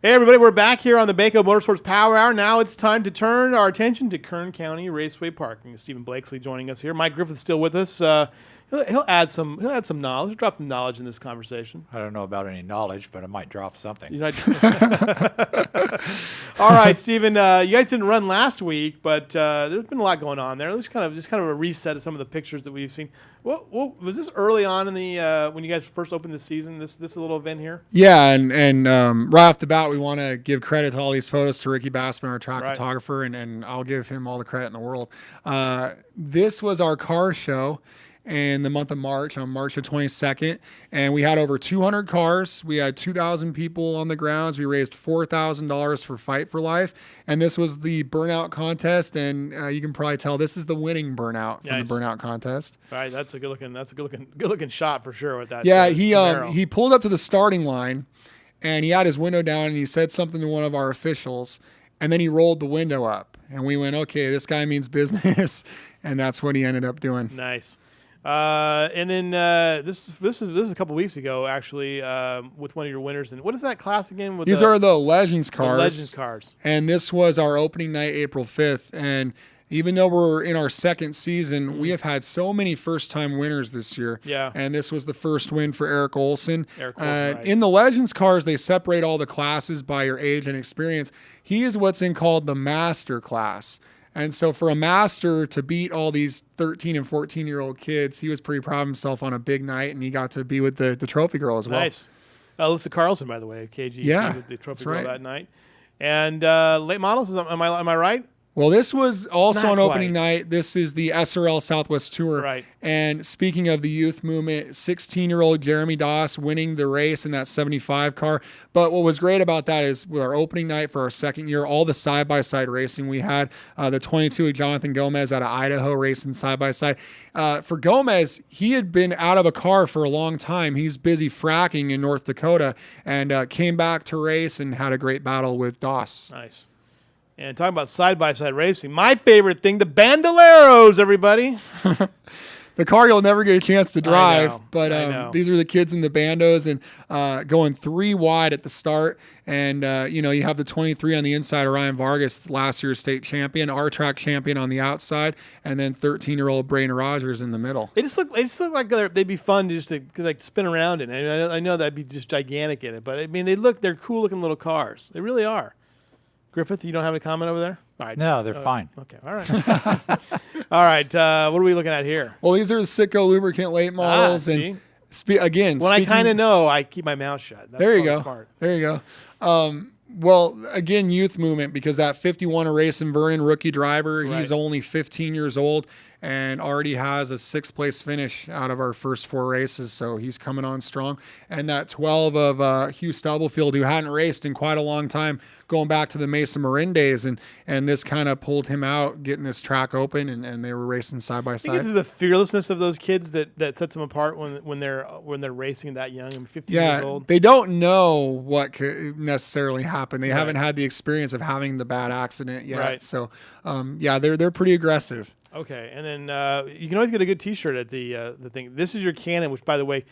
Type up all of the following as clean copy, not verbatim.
Hey, everybody, we're back here on the Baco Motorsports Power Hour. Now it's time to turn our attention to Kern County Raceway Parking. Stephen Blakesley joining us here. Mike Griffith's still with us. He'll add some knowledge. He'll drop some knowledge in this conversation. I don't know about any knowledge, but I might drop something. All right, Stephen. You guys didn't run last week, but there's been a lot going on there. Let's kind of a reset of some of the pictures that we've seen. What was this early on in the when you guys first opened the season? This little event here. Yeah, and right off the bat, we want to give credit to all these photos to Ricky Bassman, our track photographer, and I'll give him all the credit in the world. This was our car show in the month of March, on March the 22nd, and we had over 200 cars. We had 2,000 people on the grounds. We raised $4,000 for Fight for Life, and this was the burnout contest. And you can probably tell this is the winning burnout from the burnout contest. All right, that's a good looking shot for sure with that. Yeah, he pulled up to the starting line, and he had his window down, and he said something to one of our officials, and then he rolled the window up, and we went, okay, this guy means business, and that's what he ended up doing. Nice. And then this is a couple weeks ago, actually, with one of your winners. And what is that class again? These are the Legends cars. The Legends cars. And this was our opening night, April 5th. And even though we're in our second season, we have had so many first-time winners this year. Yeah. And this was the first win for Eric Olson. Right. In the Legends cars, they separate all the classes by your age and experience. He is what's called the Master class. And so for a master to beat all these 13 and 14-year-old kids, he was pretty proud of himself on a big night, and he got to be with the trophy girl as well. Nice. Alyssa Carlson, by the way, KG. Yeah, with the trophy girl that night. And late models, am I right? Well, this was also on opening night. This is the SRL Southwest Tour. Right. And speaking of the youth movement, 16-year-old Jeremy Doss winning the race in that 75 car. But what was great about that is with our opening night for our second year, all the side-by-side racing we had, the 22 of Jonathan Gomez out of Idaho racing side-by-side. For Gomez, he had been out of a car for a long time. He's busy fracking in North Dakota and came back to race and had a great battle with Doss. Nice. And talking about side-by-side racing, my favorite thing, the Bandoleros, everybody. The car you'll never get a chance to drive, I but these are the kids in the bandos and going 3 wide at the start. And, you have the 23 on the inside, Ryan Vargas, last year's state champion, R-Track champion on the outside, and then 13-year-old Braden Rogers in the middle. They just look like they'd be fun just to spin around in. I know that'd be just gigantic in it, but I mean, they're cool-looking little cars. They really are. Griffith, you don't have a comment over there? All right. No, they're fine. Okay, all right. All right, what are we looking at here? Well, these are the Sitco lubricant late models. See? And when I kind of know, I keep my mouth shut. That's there you go. Smart. There you go. Well, again, youth movement, because that 51 of Racing Vernon rookie driver, he's only 15 years old and already has a 6th place finish out of our first 4 races. So he's coming on strong. And that 12 of Hugh Stubblefield, who hadn't raced in quite a long time, going back to the Mesa Marin days. And this kind of pulled him out, getting this track open, and they were racing side by side. I think it's the fearlessness of those kids that sets them apart when they're racing that young and 15 years old. They don't know what could necessarily happen. They haven't had the experience of having the bad accident yet. Right. So, they're pretty aggressive. Okay, and then you can always get a good T-shirt at the thing. This is your Canon, which, by the way,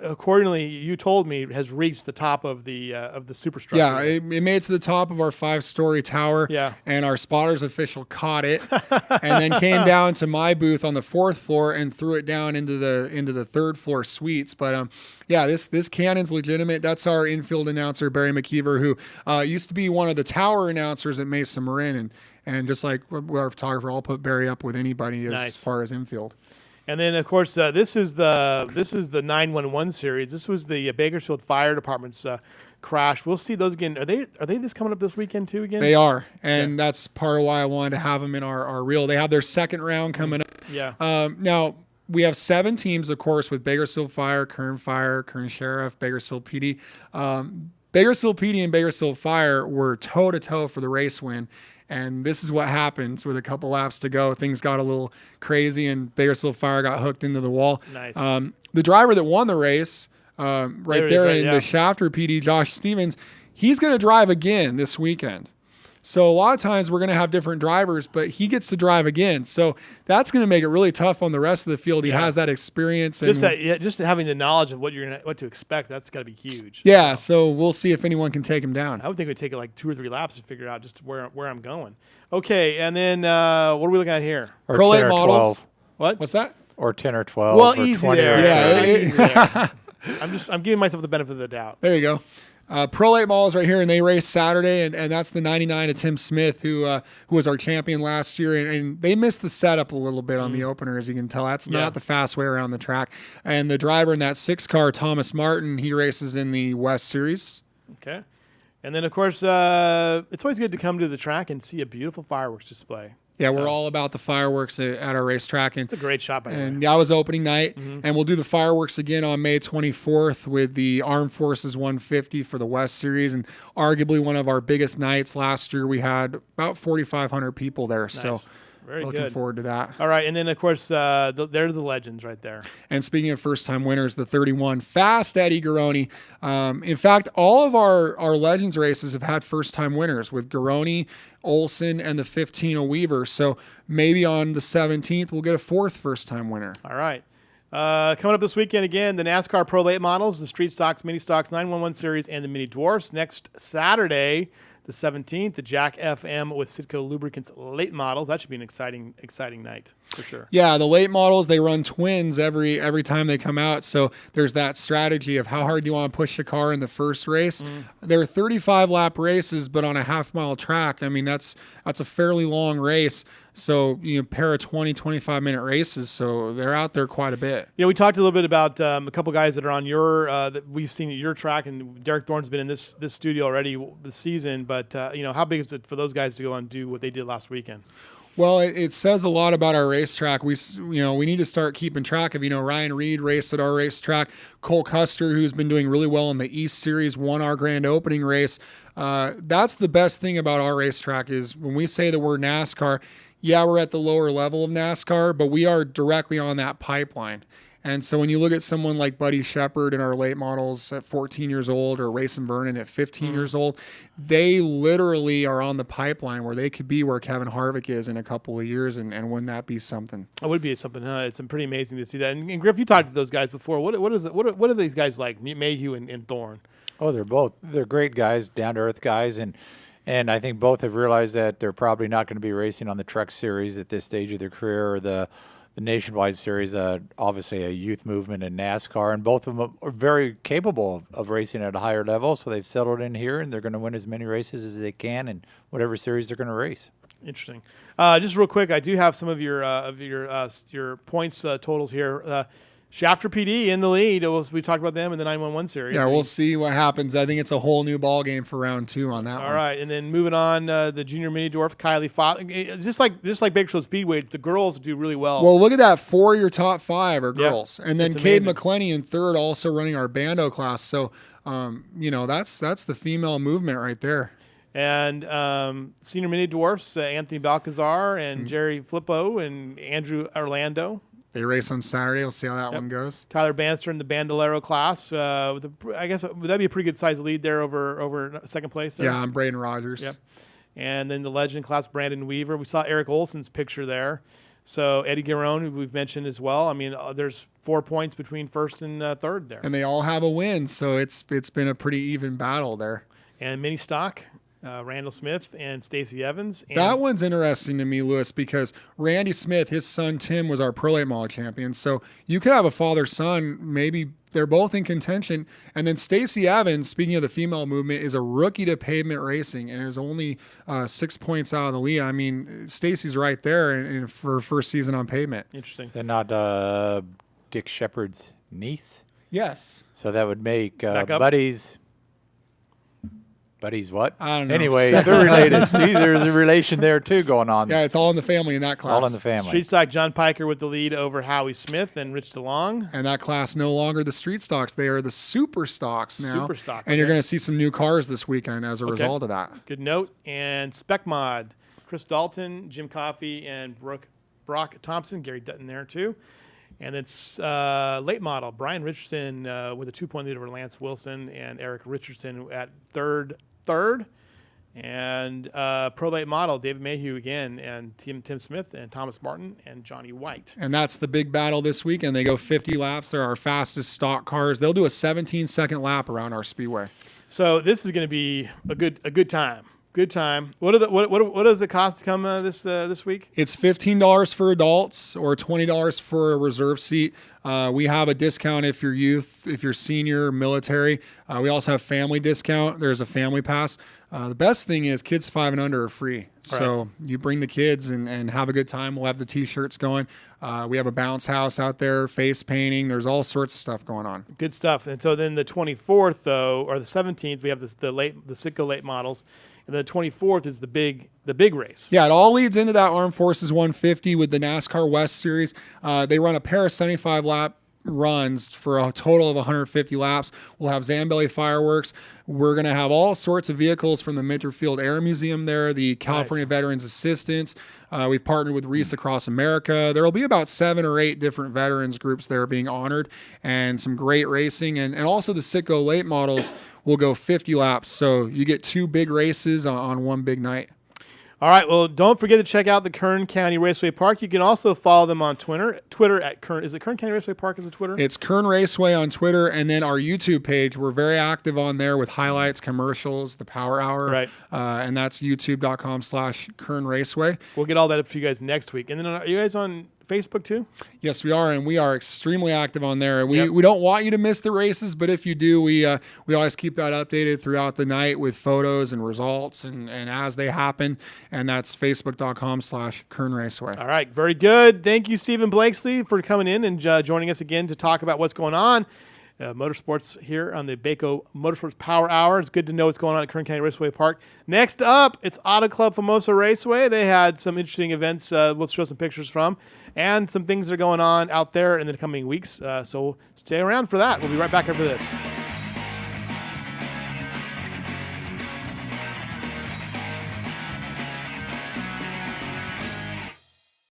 accordingly, you told me has reached the top of the superstructure. Yeah, it made it to the top of our 5-story tower. Yeah, and our spotters official caught it, and then came down to my booth on the 4th floor and threw it down into the 3rd floor suites. But this Canon's legitimate. That's our infield announcer Barry McKeever, who used to be one of the tower announcers at Mesa Marin, and just like our photographer, I'll put Barry up with anybody as far as infield. And then, of course, this is the 911 series. This was the Bakersfield Fire Department's crash. We'll see those again. Are they this coming up this weekend too again? They are, and that's part of why I wanted to have them in our reel. They have their 2nd round coming up. Yeah. Now we have 7 teams, of course, with Bakersfield Fire, Kern Sheriff, Bakersfield PD. Bakersfield PD and Bakersfield Fire were toe-to-toe for the race win. And this is what happens with a couple laps to go. Things got a little crazy, and Bakersfield Fire got hooked into the wall. Nice. The driver that won the race, the Shafter PD, Josh Stevens, he's going to drive again this weekend. So a lot of times we're going to have different drivers, but he gets to drive again. So that's going to make it really tough on the rest of the field. He has that experience. And Just having the knowledge of what to expect, that's got to be huge. yeah, so we'll see if anyone can take him down. I would think it would take like 2 or 3 laps to figure out just where I'm going. Okay, and then what are we looking at here? Or Pro 10 late or models. 12. What? What's that? Or 10 or 12. Well, or easy 20 there. or 30. Yeah. Easy there. I'm giving myself the benefit of the doubt. There you go. Pro late models right here, and they race Saturday, and that's the 99 of Tim Smith, who was our champion last year, and they missed the setup a little bit on the opener, as you can tell. That's not the fast way around the track. And the driver in that 6 car, Thomas Martin, he races in the West Series. Okay. And then, of course, it's always good to come to the track and see a beautiful fireworks display. Yeah, we're all about the fireworks at our racetrack. And It's a great shot, by the way. And that was opening night. And we'll do the fireworks again on May 24th with the Armed Forces 150 for the West Series. And arguably one of our biggest nights last year. We had about 4,500 people there. So Very looking good. forward to that. All right. And then, of course, they're the legends right there. And speaking of first-time winners, the 31 Fast Eddie Garoni. In fact, all of our Legends races have had first-time winners with Garoni, Olson, and the 15 of Weaver. So maybe on the 17th, we'll get a 4th first-time winner. All right. Coming up this weekend again, the NASCAR Pro Late Models, the Street Stocks, Mini Stocks 911 Series, and the Mini Dwarfs. Next Saturday, the 17th, the Jack FM with Citgo Lubricants Late Models. That should be an exciting night for sure. Yeah, the late models, they run twins every time they come out. So there's that strategy of how hard do you want to push the car in the first race. They're 35-lap races, but on a half-mile track. I mean, that's a fairly long race. So, pair of 20, 25-minute races. So they're out there quite a bit. We talked a little bit about a couple guys that are on your that we've seen at your track, and Derek Thorne's been in this studio already this season. But how big is it for those guys to go and do what they did last weekend? Well, it says a lot about our racetrack. We need to start keeping track of, Ryan Reed raced at our racetrack. Cole Custer, who's been doing really well in the East Series, won our grand opening race. That's the best thing about our racetrack is when we say that we're NASCAR, yeah, we're at the lower level of NASCAR, but we are directly on that pipeline. And so when you look at someone like Buddy Shepard in our late models at 14 years old or Racing Vernon at 15 years old, they literally are on the pipeline where they could be where Kevin Harvick is in a couple of years. And wouldn't that be something? It would be something, huh? It's pretty amazing to see that. And Griff, you talked to those guys before. What are these guys like, Mayhew and Thorne? Oh, they're great guys, down-to-earth guys. And I think both have realized that they're probably not going to be racing on the Truck Series at this stage of their career or the Nationwide Series, obviously a youth movement in NASCAR, and both of them are very capable of racing at a higher level. So they've settled in here, and they're going to win as many races as they can in whatever series they're going to race. Interesting. Just real quick, I do have some of your points totals here. Shafter PD in the lead. We talked about them in the 911 Series. Yeah, we'll see what happens. I think it's a whole new ball game for round 2 on that one. All right, and then moving on, the Junior Mini Dwarf, Kylie Fox. Just like Bakersfield Speedway, the girls do really well. Well, look at that. 4 of your top 5 are girls. And then It's Cade amazing. McClenny in third, also running our Bando class. So, that's the female movement right there. And Senior Mini Dwarfs, Anthony Balcazar and Jerry Flippo and Andrew Orlando. They race on Saturday. We'll see how that one goes. Tyler Bannister in the Bandolero class. I guess would that be a pretty good size lead there over second place? There? Yeah, I'm Braden Rogers. Yep. And then the Legend class, Brandon Weaver. We saw Eric Olson's picture there. So Eddie Garone, who we've mentioned as well. I mean, there's 4 points between first and third there. And they all have a win, so it's been a pretty even battle there. And mini stock, Randall Smith and Stacey Evans. And That one's interesting to me, Lewis, because Randy Smith, his son Tim, was our Pro Late Model champion. So you could have a father-son, maybe they're both in contention. And then Stacey Evans, speaking of the female movement, is a rookie to pavement racing and is only 6 points out of the lead. I mean, Stacey's right there for her first season on pavement. Interesting. Is that not Dick Shepard's niece? Yes. So that would make Back up. Buddy's what? I don't know. Anyway, they're related. See, there's a relation there too going on. Yeah, it's all in the family in that class. All in the family. Street stock, John Piker with the lead over Howie Smith and Rich DeLong. And that class no longer the street stocks. They are the super stocks now. Super stock, And you're okay. going to see some new cars this weekend as a result of that. Good note. And Spec Mod, Chris Dalton, Jim Coffey, and Brock Thompson. Gary Dutton there too. And it's late model, Brian Richardson with a 2-point lead over Lance Wilson and Eric Richardson at third. And Pro Late Model, David Mayhew again, and Tim Smith, and Thomas Martin, and Johnny White. And that's the big battle this week, and they go 50 laps. They're our fastest stock cars. They'll do a 17-second lap around our speedway. So this is going to be a good time. Good time. What does it cost to come this week? It's $15 for adults or $20 for a reserve seat. We have a discount if you're youth, if you're senior, military. We also have family discount. There's a family pass. The best thing is kids 5 and under are free. So you bring the kids and have a good time. We'll have the T-shirts going. We have a bounce house out there, face painting. There's all sorts of stuff going on. Good stuff. And so then the 24th, though, or the 17th, we have the Citgo late models. And the 24th is the big race. Yeah, it all leads into that Armed Forces 150 with the NASCAR West Series. They run a pair of 75-lap runs for a total of 150 laps. We'll have Zambelli fireworks. We're going to have all sorts of vehicles from the Minter Field Air Museum there, the California Veterans Assistance. We've partnered with Reese Across America. There will be about 7 or 8 different veterans groups there being honored, and some great racing. And also the Citgo late models will go 50 laps. So you get 2 big races on one big night. All right. Well, don't forget to check out the Kern County Raceway Park. You can also follow them on Twitter at Kern. Is it Kern County Raceway Park? Is it Twitter? It's Kern Raceway on Twitter, and then our YouTube page. We're very active on there with highlights, commercials, the Power Hour. Right. And that's youtube.com/Kern Raceway. We'll get all that up for you guys next week. And then are you guys on Facebook too? Yes, we are, and we are extremely active on there. We don't want you to miss the races, but if you do, we always keep that updated throughout the night with photos and results and as they happen, and that's facebook.com/Kern Raceway. All right, very good. Thank you, Stephen Blakesley, for coming in and joining us again to talk about what's going on. Motorsports here on the Baco Motorsports Power Hour. It's good to know what's going on at Kern County Raceway Park. Next up, it's Auto Club Famoso Raceway. They had some interesting events we'll show some pictures from, and some things that are going on out there in the coming weeks. So stay around for that. We'll be right back after this.